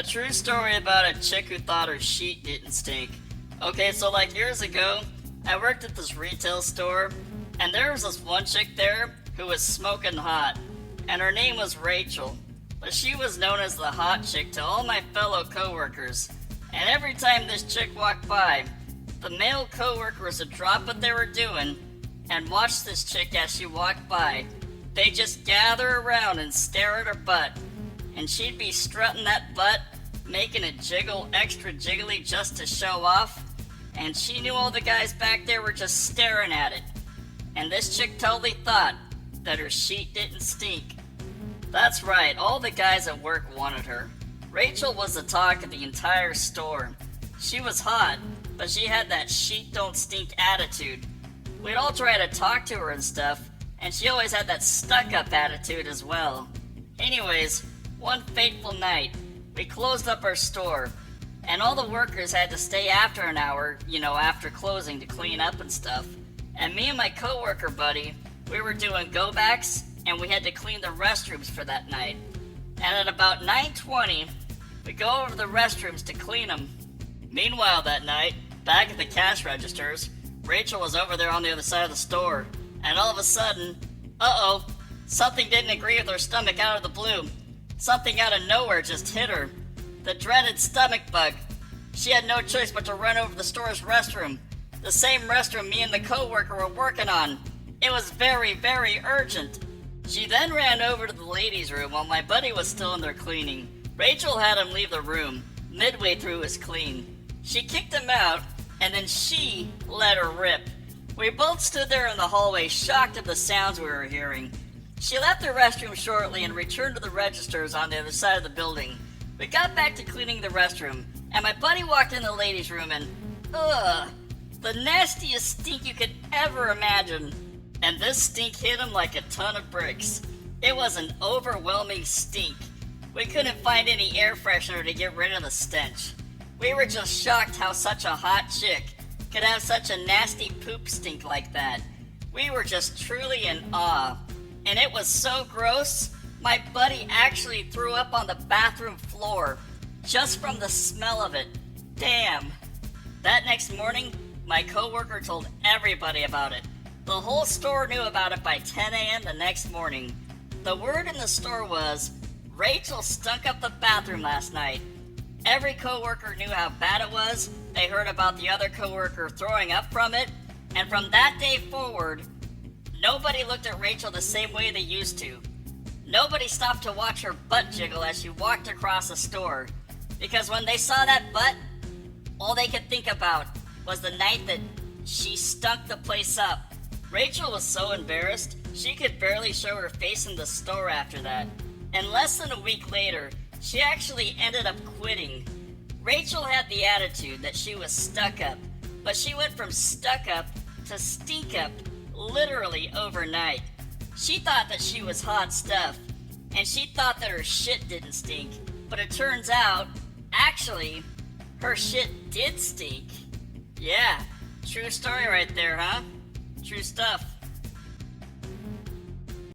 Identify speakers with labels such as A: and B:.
A: A true story about a chick who thought her sheet didn't stink. Okay, so like years ago, I worked at this retail store, and there was this one chick there who was smoking hot, and her name was Rachel. But she was known as the hot chick to all my fellow coworkers. And every time this chick walked by, the male coworkers would drop what they were doing and watch this chick as she walked by. They'd just gather around and stare at her butt. And she'd be strutting that butt, making it jiggle extra jiggly just to show off. And she knew all the guys back there were just staring at it. And this chick totally thought that her sheet didn't stink. That's right, all the guys at work wanted her. Rachel was the talk of the entire store. She was hot, but she had that sheet don't stink attitude. We'd all try to talk to her and stuff, and she always had that stuck-up attitude as well. Anyways, one fateful night, we closed up our store, and all the workers had to stay after an hour, after closing to clean up and stuff. And me and my coworker buddy, we were doing go-backs, and we had to clean the restrooms for that night. And at about 9:20, we go over the restrooms to clean them. Meanwhile that night, back at the cash registers, Rachel was over there on the other side of the store, and all of a sudden, something didn't agree with her stomach out of the blue. Something out of nowhere just hit her. The dreaded stomach bug. She had no choice but to run over to the store's restroom. The same restroom me and the coworker were working on. It was very, very urgent. She then ran over to the ladies' room while my buddy was still in there cleaning. Rachel had him leave the room, midway through his clean. She kicked him out, and then she let her rip. We both stood there in the hallway, shocked at the sounds we were hearing. She left the restroom shortly and returned to the registers on the other side of the building. We got back to cleaning the restroom, and my buddy walked in the ladies' room and, the nastiest stink you could ever imagine. And this stink hit him like a ton of bricks. It was an overwhelming stink. We couldn't find any air freshener to get rid of the stench. We were just shocked how such a hot chick could have such a nasty poop stink like that. We were just truly in awe. And it was so gross, my buddy actually threw up on the bathroom floor just from the smell of it. Damn. That next morning, my coworker told everybody about it. The whole store knew about it by 10 a.m. the next morning. The word in the store was, Rachel stunk up the bathroom last night. Every coworker knew how bad it was. They heard about the other coworker throwing up from it. And from that day forward, nobody looked at Rachel the same way they used to. Nobody stopped to watch her butt jiggle as she walked across the store. Because when they saw that butt, all they could think about was the night that she stunk the place up. Rachel was so embarrassed, she could barely show her face in the store after that. And less than a week later, she actually ended up quitting. Rachel had the attitude that she was stuck up, but she went from stuck up to stink up literally overnight. She thought that she was hot stuff, and she thought that her shit didn't stink. But it turns out, actually, her shit did stink. Yeah, true story right there, huh? True stuff.